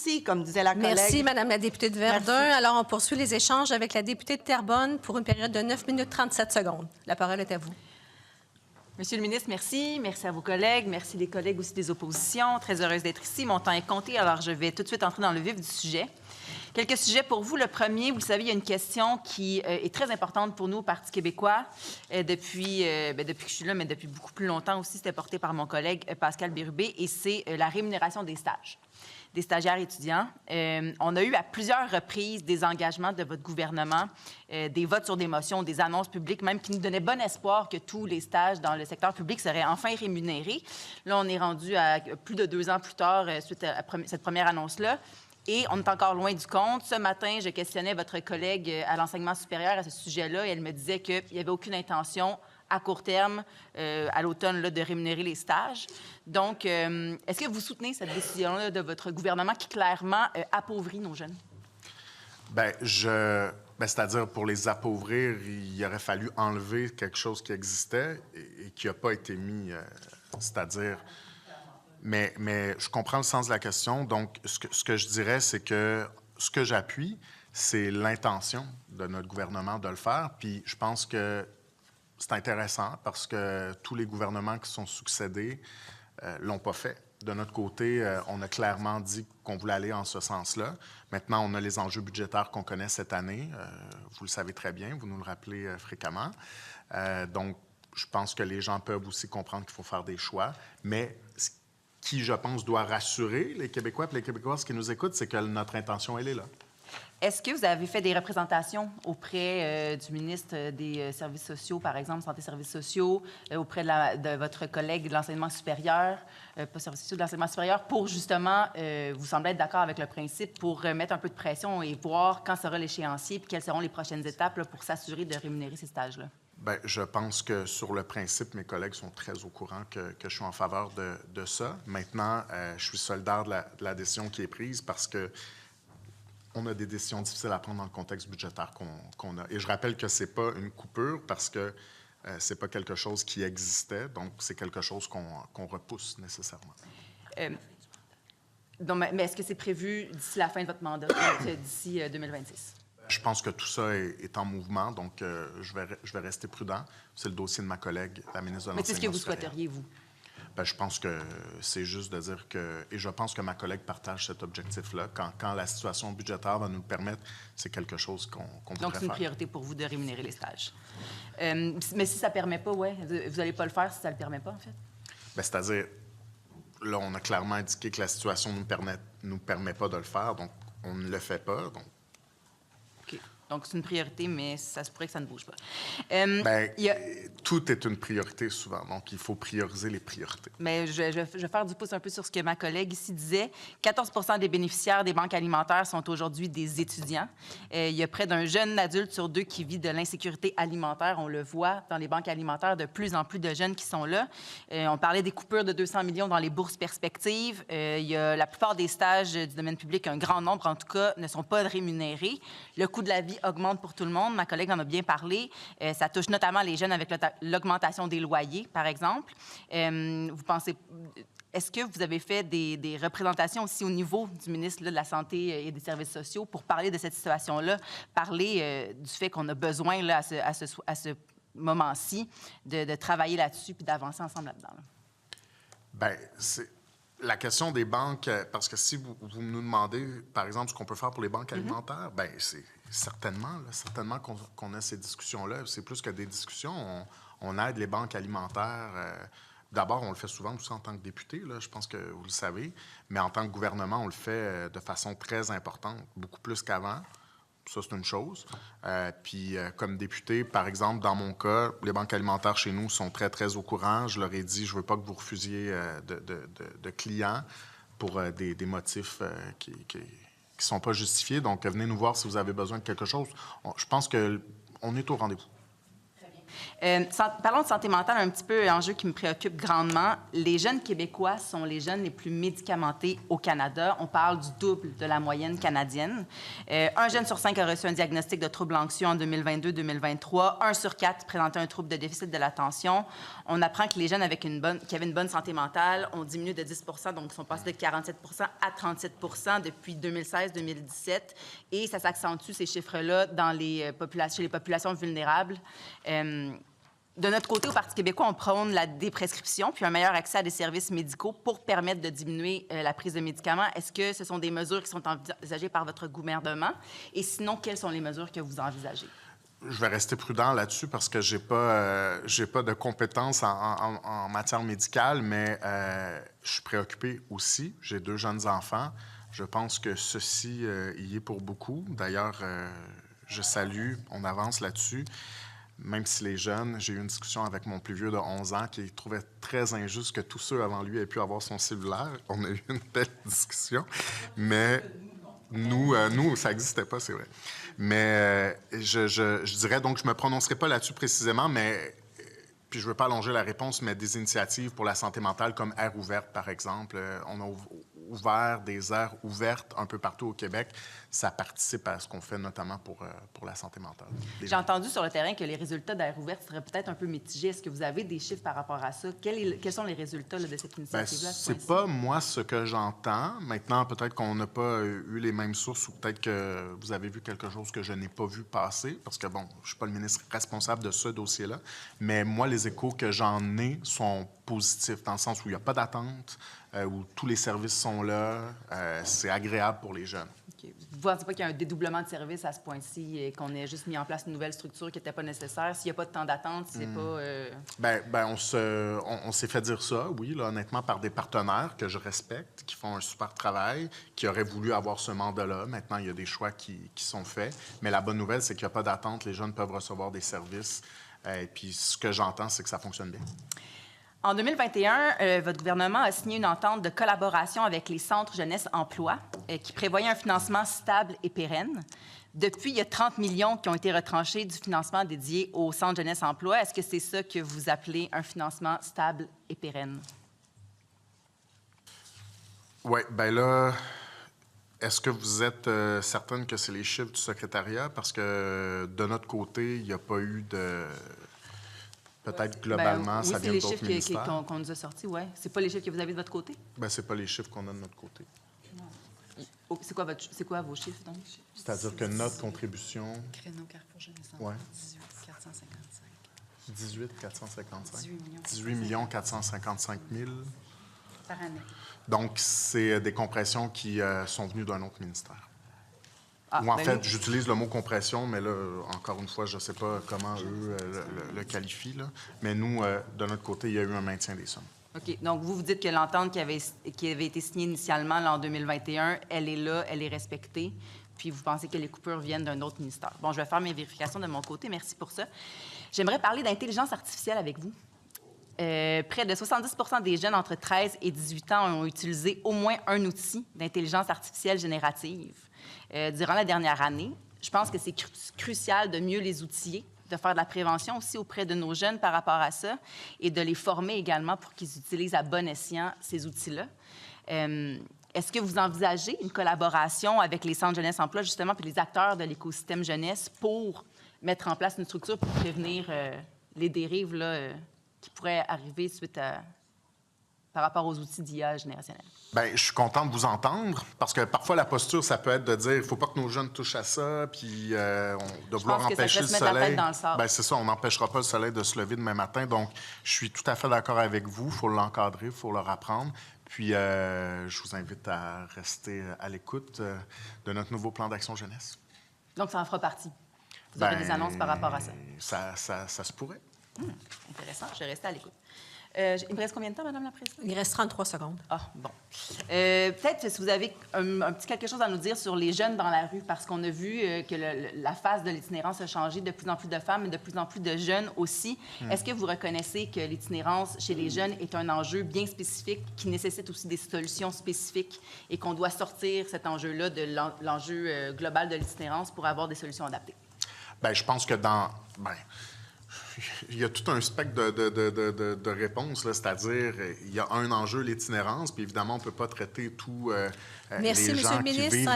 Merci, comme disait la collègue. Merci, Madame la députée de Verdun. Merci. Alors, on poursuit les échanges avec la députée de Terrebonne pour une période de 9 minutes 37 secondes. La parole est à vous. Monsieur le ministre, merci. Merci à vos collègues. Merci les collègues aussi des oppositions. Très heureuse d'être ici. Mon temps est compté, alors je vais tout de suite entrer dans le vif du sujet. Quelques sujets pour vous. Le premier, vous le savez, il y a une question qui est très importante pour nous au Parti québécois depuis que je suis là, mais depuis beaucoup plus longtemps aussi. C'était porté par mon collègue Pascal Bérubé, et c'est la rémunération des stages, des stagiaires étudiants. On a eu à plusieurs reprises des engagements de votre gouvernement, des votes sur des motions, des annonces publiques, même qui nous donnaient bon espoir que tous les stages dans le secteur public seraient enfin rémunérés. Là, on est rendu à plus de 2 ans plus tard, suite à cette première annonce-là. Et on est encore loin du compte. Ce matin, je questionnais votre collègue à l'enseignement supérieur à ce sujet-là, et elle me disait qu'il n'y avait aucune intention à court terme, à l'automne, de rémunérer les stages. Donc, est-ce que vous soutenez cette décision-là de votre gouvernement qui, clairement, appauvrit nos jeunes? Bien, c'est-à-dire, pour les appauvrir, il aurait fallu enlever quelque chose qui existait et qui n'a pas été mis, c'est-à-dire... Mais je comprends le sens de la question. Donc, ce que je dirais, c'est que ce que j'appuie, c'est l'intention de notre gouvernement de le faire. Puis je pense que c'est intéressant parce que tous les gouvernements qui sont succédés l'ont pas fait. De notre côté, on a clairement dit qu'on voulait aller en ce sens-là. Maintenant, on a les enjeux budgétaires qu'on connaît cette année. Vous le savez très bien, vous nous le rappelez fréquemment. Donc, je pense que les gens peuvent aussi comprendre qu'il faut faire des choix. Mais qui, je pense, doit rassurer les Québécois et les Québécoises qui nous écoutent, c'est que notre intention, elle est là. Est-ce que vous avez fait des représentations auprès du ministre des Services sociaux, par exemple, Santé Services sociaux, auprès de votre collègue de l'enseignement supérieur, pas Services sociaux, de l'enseignement supérieur, pour justement, vous semblez être d'accord avec le principe, pour mettre un peu de pression et voir quand sera l'échéancier puis quelles seront les prochaines étapes là, pour s'assurer de rémunérer ces stages-là? Bien, je pense que sur le principe, mes collègues sont très au courant que je suis en faveur de ça. Maintenant, je suis solidaire de la décision qui est prise parce que on a des décisions difficiles à prendre dans le contexte budgétaire qu'on a. Et je rappelle que ce n'est pas une coupure parce que ce n'est pas quelque chose qui existait. Donc, c'est quelque chose qu'on repousse nécessairement. Mais est-ce que c'est prévu d'ici la fin de votre mandat, d'ici 2026? Je pense que tout ça est en mouvement, donc je vais rester prudent. C'est le dossier de ma collègue, la ministre de l'Enseignement supérieur. Mais c'est ce que vous souhaiteriez, vous? Bien, je pense que c'est juste de dire que... Et je pense que ma collègue partage cet objectif-là. Quand la situation budgétaire va nous le permettre, c'est quelque chose qu'on voudrait faire. Donc, c'est une priorité pour vous de rémunérer les stages. Mais si ça ne permet pas, ouais, vous n'allez pas le faire si ça ne le permet pas, en fait? Bien, c'est-à-dire, là, on a clairement indiqué que la situation ne nous permet pas de le faire, donc on ne le fait pas. Donc, c'est une priorité, mais ça se pourrait que ça ne bouge pas. Tout est une priorité souvent, donc il faut prioriser les priorités. Mais je vais faire du pouce un peu sur ce que ma collègue ici disait. 14 des bénéficiaires des banques alimentaires sont aujourd'hui des étudiants. Il y a près d'un jeune adulte sur 2 qui vit de l'insécurité alimentaire. On le voit dans les banques alimentaires, de plus en plus de jeunes qui sont là. On parlait des coupures de 200 millions dans les bourses perspectives. La plupart des stages du domaine public, un grand nombre en tout cas, ne sont pas rémunérés. Le coût de la vie augmente pour tout le monde. Ma collègue en a bien parlé. Ça touche notamment les jeunes avec l'augmentation des loyers, par exemple. Vous pensez... Est-ce que vous avez fait des représentations aussi au niveau du ministre de la Santé et des Services sociaux pour parler de cette situation-là, parler du fait qu'on a besoin là, à ce moment-ci de travailler là-dessus puis d'avancer ensemble là-dedans? Bien, c'est... La question des banques, parce que si vous nous demandez, par exemple, ce qu'on peut faire pour les banques alimentaires, bien, c'est certainement qu'on a ces discussions-là. C'est plus que des discussions. On aide les banques alimentaires. D'abord, on le fait souvent aussi en tant que député, là, je pense que vous le savez, mais en tant que gouvernement, on le fait de façon très importante, beaucoup plus qu'avant. Ça, c'est une chose. Puis, comme député, par exemple, dans mon cas, les banques alimentaires chez nous sont très, très au courant. Je leur ai dit, je ne veux pas que vous refusiez de clients pour des motifs qui ne sont pas justifiés. Donc, venez nous voir si vous avez besoin de quelque chose. Je pense qu'on est au rendez-vous. Très bien. Parlons de santé mentale, un petit peu enjeu qui me préoccupe grandement. Les jeunes Québécois sont les jeunes les plus médicamentés au Canada. On parle du double de la moyenne canadienne. Un jeune sur 5 a reçu un diagnostic de trouble anxieux en 2022-2023. 1 sur 4 présentait un trouble de déficit de l'attention. On apprend que les jeunes qui avaient une bonne santé mentale ont diminué de 10 donc ils sont passés de 47 à 37 depuis 2016-2017. Et ça s'accentue, ces chiffres-là, chez les populations vulnérables. De notre côté, au Parti québécois, on prône la déprescription puis un meilleur accès à des services médicaux pour permettre de diminuer la prise de médicaments. Est-ce que ce sont des mesures qui sont envisagées par votre gouvernement? Et sinon, quelles sont les mesures que vous envisagez? Je vais rester prudent là-dessus parce que j'ai pas de compétences en matière médicale, mais je suis préoccupé aussi. J'ai 2 jeunes enfants. Je pense que ceci y est pour beaucoup. D'ailleurs, je salue, on avance là-dessus. Même si les jeunes, j'ai eu une discussion avec mon plus vieux de 11 ans qui trouvait très injuste que tous ceux avant lui aient pu avoir son cellulaire. On a eu une belle discussion, mais nous ça n'existait pas, c'est vrai. Mais je dirais, donc je ne me prononcerai pas là-dessus précisément, mais puis je ne veux pas allonger la réponse, mais des initiatives pour la santé mentale comme Air ouverte, par exemple. On a ouvert des aires ouvertes un peu partout au Québec. Ça participe à ce qu'on fait notamment pour la santé mentale. J'ai entendu sur le terrain que les résultats d'Air ouverte seraient peut-être un peu mitigés. Est-ce que vous avez des chiffres par rapport à ça? Quels sont les résultats là, de cette initiative-là? C'est pas moi ce que j'entends. Maintenant, peut-être qu'on n'a pas eu les mêmes sources ou peut-être que vous avez vu quelque chose que je n'ai pas vu passer parce que, bon, je ne suis pas le ministre responsable de ce dossier-là. Mais moi, les échos que j'en ai sont positifs dans le sens où il n'y a pas d'attente, où tous les services sont là. C'est agréable pour les jeunes. Okay. Vous ne pensez pas qu'il y a un dédoublement de services à ce point-ci et qu'on ait juste mis en place une nouvelle structure qui n'était pas nécessaire? S'il n'y a pas de temps d'attente, c'est pas... On s'est fait dire ça, oui, là, honnêtement, par des partenaires que je respecte, qui font un super travail, qui auraient voulu avoir ce mandat-là. Maintenant, il y a des choix qui sont faits. Mais la bonne nouvelle, c'est qu'il n'y a pas d'attente. Les jeunes peuvent recevoir des services. Et puis, ce que j'entends, c'est que ça fonctionne bien. En 2021, votre gouvernement a signé une entente de collaboration avec les centres jeunesse emploi qui prévoyait un financement stable et pérenne. Depuis, il y a 30 millions qui ont été retranchés du financement dédié aux centres jeunesse emploi. Est-ce que c'est ça que vous appelez un financement stable et pérenne? Oui, bien là, est-ce que vous êtes certaine que c'est les chiffres du secrétariat? Parce que de notre côté, il n'y a pas eu de... Peut-être globalement, ça vient d'autres ministères. Oui, c'est les chiffres qu'on nous a sortis, oui. C'est pas les chiffres que vous avez de votre côté? Bien, c'est pas les chiffres qu'on a de notre côté. Oh, c'est quoi vos chiffres, donc? C'est-à-dire que notre contribution... Créneau Carrefour Jeunesse ouais. 18 455. 18 455. 18 455 000. Par année. Donc, c'est des compressions qui sont venues d'un autre ministère. Ah, ou en fait, j'utilise le mot compression, mais là, encore une fois, je ne sais pas comment eux le qualifient. Là. Mais nous, de notre côté, il y a eu un maintien des sommes. OK. Donc, vous dites que l'entente qui avait été signée initialement là, en 2021, elle est là, elle est respectée, puis vous pensez que les coupures viennent d'un autre ministère. Bon, je vais faire mes vérifications de mon côté. Merci pour ça. J'aimerais parler d'intelligence artificielle avec vous. Près de 70 des jeunes entre 13 et 18 ans ont utilisé au moins un outil d'intelligence artificielle générative durant la dernière année. Je pense que c'est crucial de mieux les outiller, de faire de la prévention aussi auprès de nos jeunes par rapport à ça et de les former également pour qu'ils utilisent à bon escient ces outils-là. Est-ce que vous envisagez une collaboration avec les centres jeunesse emploi, justement, puis les acteurs de l'écosystème jeunesse pour mettre en place une structure pour prévenir les dérives là, qui pourraient arriver par rapport aux outils d'IA générationnelle? Bien, je suis content de vous entendre, parce que parfois, la posture, ça peut être de dire il ne faut pas que nos jeunes touchent à ça, puis de vouloir empêcher le soleil. Bien, c'est ça, on n'empêchera pas le soleil de se lever demain matin. Donc, je suis tout à fait d'accord avec vous. Il faut l'encadrer, il faut leur apprendre. Puis, je vous invite à rester à l'écoute de notre nouveau plan d'action jeunesse. Donc, ça en fera partie. Vous aurez des annonces par rapport à ça? Ça se pourrait. Intéressant. Je vais rester à l'écoute. Il me reste combien de temps, Madame la Présidente? Il reste 33 secondes. Ah, bon. Peut-être si vous avez un petit quelque chose à nous dire sur les jeunes dans la rue, parce qu'on a vu que la phase de l'itinérance a changé, de plus en plus de femmes et de plus en plus de jeunes aussi. Est-ce que vous reconnaissez que l'itinérance chez les jeunes est un enjeu bien spécifique qui nécessite aussi des solutions spécifiques et qu'on doit sortir cet enjeu-là de l'enjeu global de l'itinérance pour avoir des solutions adaptées? Bien, je pense que Il y a tout un spectre de réponses, là, c'est-à-dire, il y a un enjeu, l'itinérance, puis évidemment, on ne peut pas traiter tous Merci, les Monsieur gens le qui ministre. vivent